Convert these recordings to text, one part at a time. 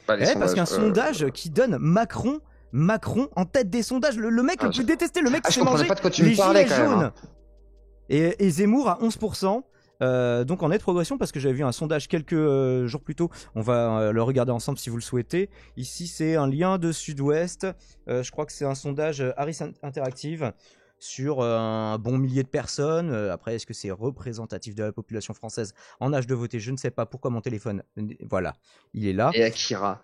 Pas les Parce qu'un sondages. sondage qui donne Macron en tête des sondages, le mec le plus détesté, le mec qui je s'est comprenais mangé pas de quoi tu les me parlais gilets quand même. jaunes. Et Zemmour à 11%. Donc en nette progression, parce que j'avais vu un sondage quelques jours plus tôt. On va le regarder ensemble si vous le souhaitez. Ici, c'est un lien de Sud-Ouest. Je crois que c'est un sondage Harris Interactive sur un bon millier de personnes. Après, est-ce que c'est représentatif de la population française en âge de voter? Je ne sais pas. Pourquoi mon téléphone? Voilà, il est là. Et Akira.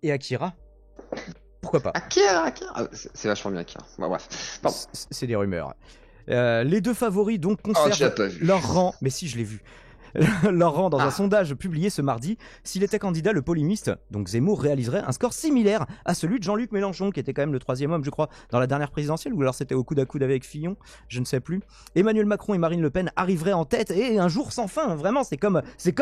Et Akira? Pourquoi pas? Akira. C'est vachement bien Akira. Bah, bref. C'est des rumeurs. Les deux favoris donc conservent leur rang. Mais si, je l'ai vu. Leur rang dans un sondage publié ce mardi. S'il était candidat, le polémiste, donc Zemmour, réaliserait un score similaire à celui de Jean-Luc Mélenchon, qui était quand même le 3e homme, je crois, dans la dernière présidentielle, ou alors c'était au coude à coude avec Fillon, je ne sais plus. Emmanuel Macron et Marine Le Pen arriveraient en tête, et un jour sans fin, vraiment, c'est comme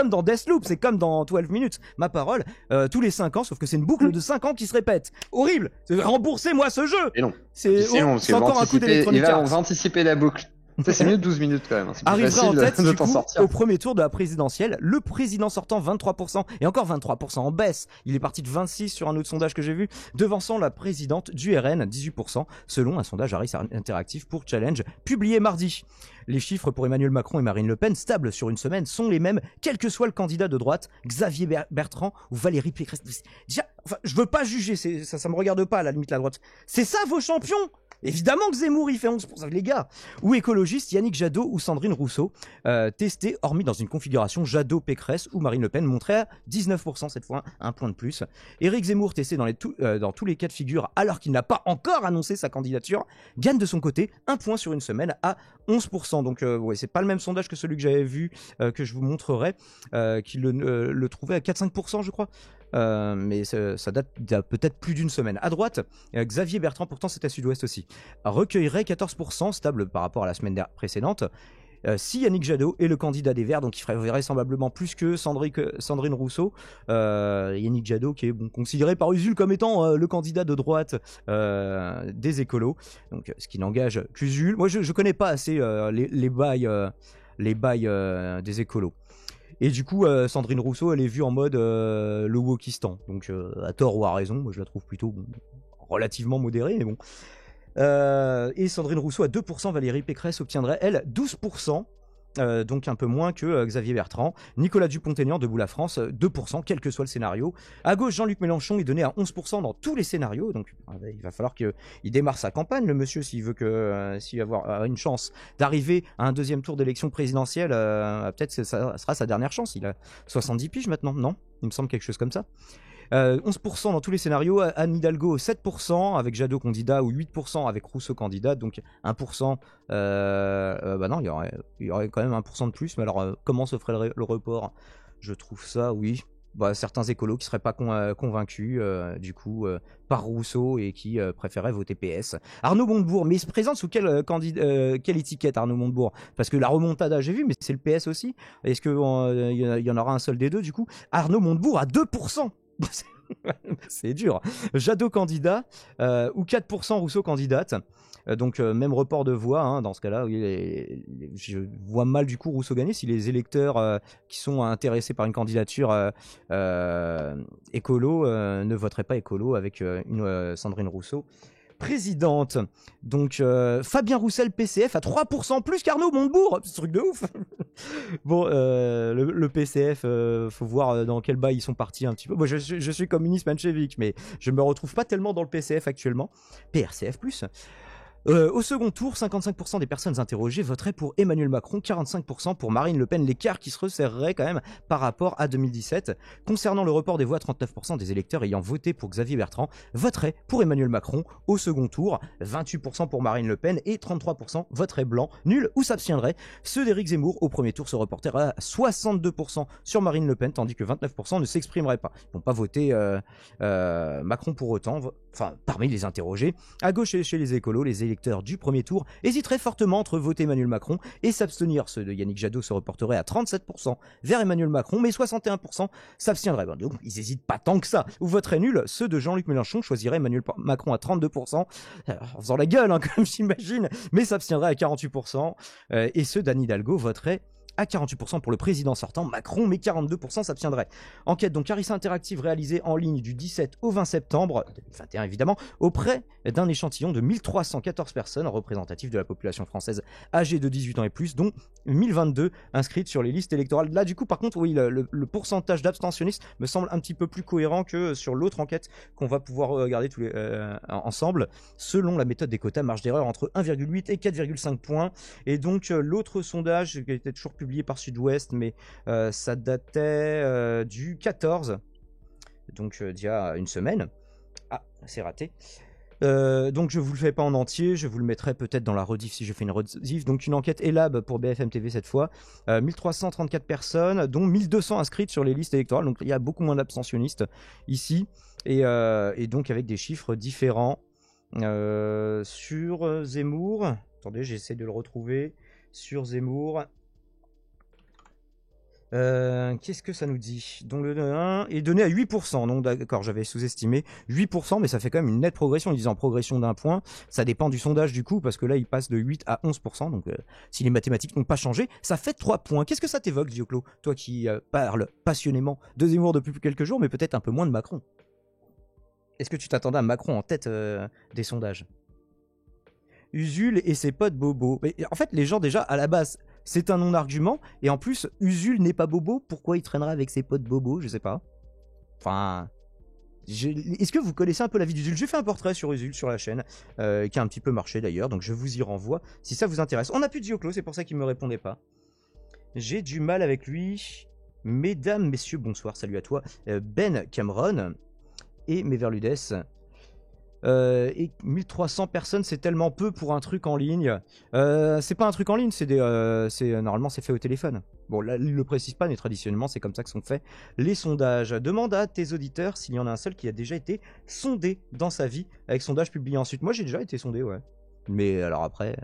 dans Deathloop, c'est comme dans 12 minutes, ma parole, tous les 5 ans, sauf que c'est une boucle de 5 ans qui se répète. Horrible! Remboursez-moi ce jeu! Et non. C'est encore un coup d'électronique. On va anticiper la boucle. C'est mieux de 12 minutes quand même. C'est plus arrivera en tête de du coup, sortir. au premier tour de la présidentielle. Le président sortant 23%, et encore 23% en baisse. Il est parti de 26 sur un autre sondage que j'ai vu, devançant la présidente du RN, 18%, selon un sondage Harris Interactive pour Challenge, publié mardi. Les chiffres pour Emmanuel Macron et Marine Le Pen, stables sur une semaine, sont les mêmes, quel que soit le candidat de droite, Xavier Bertrand ou Valérie Pécresse. Déjà, je veux pas juger, ça me regarde pas à la limite la droite. C'est ça vos champions? Évidemment que Zemmour il fait 11%, les gars. Ou écologiste Yannick Jadot ou Sandrine Rousseau, testés, hormis dans une configuration Jadot-Pécresse ou Marine Le Pen, montraient à 19% cette fois, un point de plus. Éric Zemmour, testé dans tous les cas de figure, alors qu'il n'a pas encore annoncé sa candidature, gagne de son côté un point sur une semaine à 11%. Donc ouais, c'est pas le même sondage que celui que j'avais vu, que je vous montrerai, qui le trouvait à 4-5%, je crois. Mais ça date d'il y a peut-être plus d'une semaine. À droite, Xavier Bertrand, pourtant c'était à Sud-Ouest aussi, recueillerait 14%, stable par rapport à la semaine précédente. Si Yannick Jadot est le candidat des Verts, donc il ferait vraisemblablement plus que Sandrine Rousseau. Yannick Jadot qui est considéré par Usul comme étant le candidat de droite des écolos, donc ce qui n'engage qu'Usul. Moi je connais pas assez les bails des écolos. Et du coup, Sandrine Rousseau, elle est vue en mode le wokistan. Donc, à tort ou à raison, moi je la trouve plutôt relativement modérée, mais bon. Et Sandrine Rousseau à 2%, Valérie Pécresse obtiendrait, elle, 12%. Donc un peu moins que Xavier Bertrand. Nicolas Dupont-Aignan, Debout la France, 2%, quel que soit le scénario. À gauche, Jean-Luc Mélenchon est donné à 11% dans tous les scénarios. Donc il va falloir qu'il démarre sa campagne, le monsieur, s'il veut s'il va avoir une chance d'arriver à un deuxième tour d'élection présidentielle. Peut-être que ça sera sa dernière chance. Il a 70 piges maintenant, non? Il me semble quelque chose comme ça. 11% dans tous les scénarios, Anne Hidalgo 7% avec Jadot candidat ou 8% avec Rousseau candidat, donc 1%, bah non, il y aurait quand même 1% de plus, mais alors comment se ferait le report? Je trouve ça, oui, bah, certains écolos qui seraient pas convaincus du coup par Rousseau et qui préféraient voter PS. Arnaud Montebourg, mais il se présente sous quelle étiquette Arnaud Montebourg? Parce que la remontada j'ai vu, mais c'est le PS aussi. Est-ce qu'il y en aura un seul des deux du coup? Arnaud Montebourg à 2%. C'est dur. Jadot candidat ou 4% Rousseau candidate. Donc même report de voix hein, dans ce cas-là. Je vois mal du coup Rousseau gagner si les électeurs qui sont intéressés par une candidature écolo ne voteraient pas écolo avec une Sandrine Rousseau présidente. Donc Fabien Roussel PCF à 3% plus qu'Arnaud Montebourg, ce truc de ouf. Bon, le PCF, faut voir dans quel bail ils sont partis un petit peu. Moi, je suis communiste menchevique, mais je me retrouve pas tellement dans le PCF actuellement. PRCF plus. Au second tour, 55% des personnes interrogées voteraient pour Emmanuel Macron, 45% pour Marine Le Pen, l'écart qui se resserrerait quand même par rapport à 2017. Concernant le report des voix, 39% des électeurs ayant voté pour Xavier Bertrand voteraient pour Emmanuel Macron au second tour, 28% pour Marine Le Pen et 33% voteraient blanc, nul ou s'abstiendraient. Ceux d'Éric Zemmour au premier tour se reporteraient à 62% sur Marine Le Pen, tandis que 29% ne s'exprimeraient pas. Ils vont pas voter Macron pour autant, enfin parmi les interrogés. À gauche et chez les écolos, les électeurs du premier tour hésiteraient fortement entre voter Emmanuel Macron et s'abstenir. Ceux de Yannick Jadot se reporteraient à 37% vers Emmanuel Macron, mais 61% s'abstiendraient. Bon, donc ils hésitent pas tant que ça. Ou voteraient nul, ceux de Jean-Luc Mélenchon choisiraient Emmanuel Macron à 32%, en faisant la gueule, hein, comme j'imagine, mais s'abstiendraient à 48%. Et ceux d'Anne Hidalgo voteraient à 48% pour le président sortant Macron, mais 42% s'abstiendraient. Enquête donc Harris Interactive réalisée en ligne du 17 au 20 septembre 2021 évidemment, auprès d'un échantillon de 1314 personnes représentatives de la population française âgée de 18 ans et plus, dont 1022 inscrites sur les listes électorales. Là du coup par contre oui, le pourcentage d'abstentionnistes me semble un petit peu plus cohérent que sur l'autre enquête qu'on va pouvoir regarder tous les, ensemble. Selon la méthode des quotas, marge d'erreur entre 1,8 et 4,5 points. Et donc l'autre sondage qui était toujours publié par Sud-Ouest, mais ça datait du 14, donc d'il y a une semaine. Ah, c'est raté. Donc je vous le fais pas en entier, je vous le mettrai peut-être dans la rediff si je fais une rediff. Donc une enquête Elab pour BFM TV cette fois, 1334 personnes, dont 1200 inscrites sur les listes électorales, donc il y a beaucoup moins d'abstentionnistes ici, et donc avec des chiffres différents. Sur Zemmour, attendez, j'essaie de le retrouver, sur Zemmour. Qu'est-ce que ça nous dit? Donc le 1 est donné à 8%, donc d'accord, j'avais sous-estimé 8%, mais ça fait quand même une nette progression. Ils disent en progression d'1 point, ça dépend du sondage du coup, parce que là il passe de 8 à 11%, donc si les mathématiques n'ont pas changé, ça fait 3 points. Qu'est-ce que ça t'évoque, Dioclo, toi qui parles passionnément de Zemmour depuis quelques jours, mais peut-être un peu moins de Macron? Est-ce que tu t'attendais à Macron en tête des sondages? Usul et ses potes bobo. Mais en fait, les gens, déjà, à la base, c'est un non-argument. Et en plus, Usul n'est pas bobo. Pourquoi il traînerait avec ses potes bobo? Je sais pas. Enfin... Est-ce que vous connaissez un peu la vie d'Usul? J'ai fait un portrait sur Usul sur la chaîne, qui a un petit peu marché d'ailleurs. Donc je vous y renvoie si ça vous intéresse. On n'a plus de Dioclo, c'est pour ça qu'il me répondait pas. J'ai du mal avec lui. Mesdames, messieurs, bonsoir, salut à toi. Ben Cameron et Meverludes. Et 1300 personnes, c'est tellement peu pour un truc en ligne. C'est pas un truc en ligne, normalement c'est fait au téléphone. Bon, là, il le précise pas, mais traditionnellement, c'est comme ça que sont faits les sondages. Demande à tes auditeurs s'il y en a un seul qui a déjà été sondé dans sa vie, avec sondage publié ensuite. Moi, j'ai déjà été sondé, ouais. Mais alors après...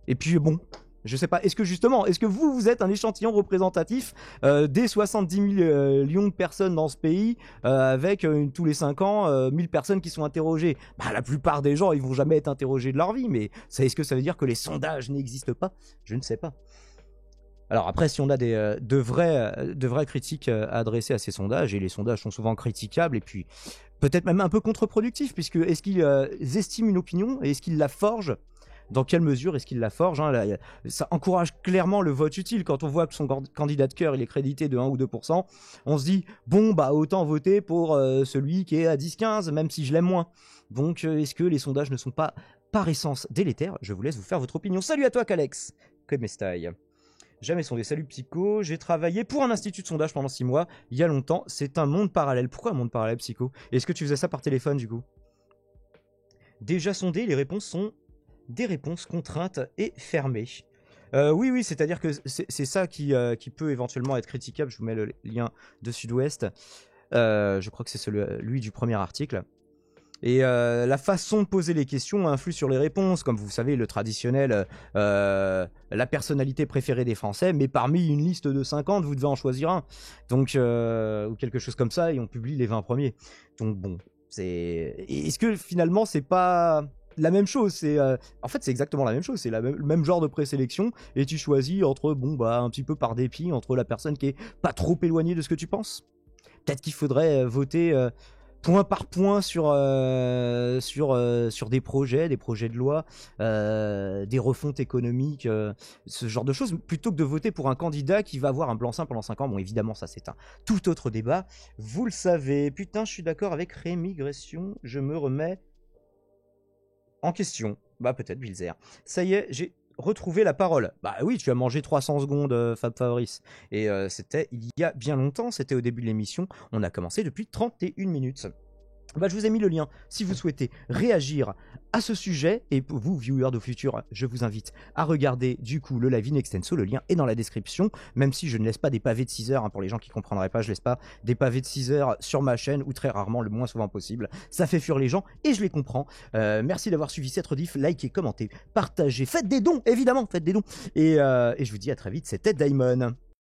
Et puis bon... Je sais pas, est-ce que vous êtes un échantillon représentatif des 70 millions de personnes dans ce pays, avec tous les 5 ans, 1000 personnes qui sont interrogées? Bah, la plupart des gens, ils vont jamais être interrogés de leur vie, mais est-ce que ça veut dire que les sondages n'existent pas? Je ne sais pas. Alors après, si on a de vraies critiques à adresser à ces sondages, et les sondages sont souvent critiquables, et puis peut-être même un peu contre-productifs, puisque est-ce qu'ils estiment une opinion, et est-ce qu'ils la forgent? Dans quelle mesure est-ce qu'il la forge, hein? Là, ça encourage clairement le vote utile. Quand on voit que son candidat de cœur il est crédité de 1 ou 2%, on se dit bon bah autant voter pour celui qui est à 10-15, même si je l'aime moins. Donc est-ce que les sondages ne sont pas par essence délétères? Je vous laisse vous faire votre opinion. Salut à toi Calex, Comestai. Jamais sondé, salut Psycho, j'ai travaillé pour un institut de sondage pendant 6 mois, il y a longtemps, c'est un monde parallèle. Pourquoi un monde parallèle, Psycho? Est-ce que tu faisais ça par téléphone du coup? Déjà sondé, les réponses sont des réponses contraintes et fermées. Oui, c'est-à-dire que c'est ça qui peut éventuellement être critiquable. Je vous mets le lien de Sud-Ouest. Je crois que c'est celui du premier article. Et la façon de poser les questions influe sur les réponses. Comme vous savez, le traditionnel, la personnalité préférée des Français, mais parmi une liste de 50, vous devez en choisir un. Donc, ou quelque chose comme ça, et on publie les 20 premiers. Donc bon, est-ce que finalement, c'est pas... la même chose, en fait c'est exactement la même chose, c'est le même genre de présélection, et tu choisis entre, bon bah un petit peu par dépit, entre la personne qui est pas trop éloignée de ce que tu penses. Peut-être qu'il faudrait voter point par point sur des projets de loi, des refontes économiques, ce genre de choses, plutôt que de voter pour un candidat qui va avoir un blanc-seing pendant 5 ans. Bon, évidemment, ça c'est un tout autre débat, vous le savez. Putain, je suis d'accord avec Rémigration, je me remets en question. Bah peut-être, Bilzer. Ça y est, j'ai retrouvé la parole. Bah oui, tu as mangé 300 secondes, Fab Fabrice. Et c'était il y a bien longtemps, c'était au début de l'émission. On a commencé depuis 31 minutes. Bah, je vous ai mis le lien si vous souhaitez réagir à ce sujet. Et pour vous, viewers de futur, je vous invite à regarder du coup le live in extenso. Le lien est dans la description. Même si je ne laisse pas des pavés de 6 heures, hein, pour les gens qui ne comprendraient pas, je laisse pas des pavés de 6 heures sur ma chaîne, ou très rarement, le moins souvent possible. Ça fait fuir les gens et je les comprends. Merci d'avoir suivi cette rediff. Likez, commentez, partagez, faites des dons, évidemment, faites des dons. Et je vous dis à très vite, c'était Daimon.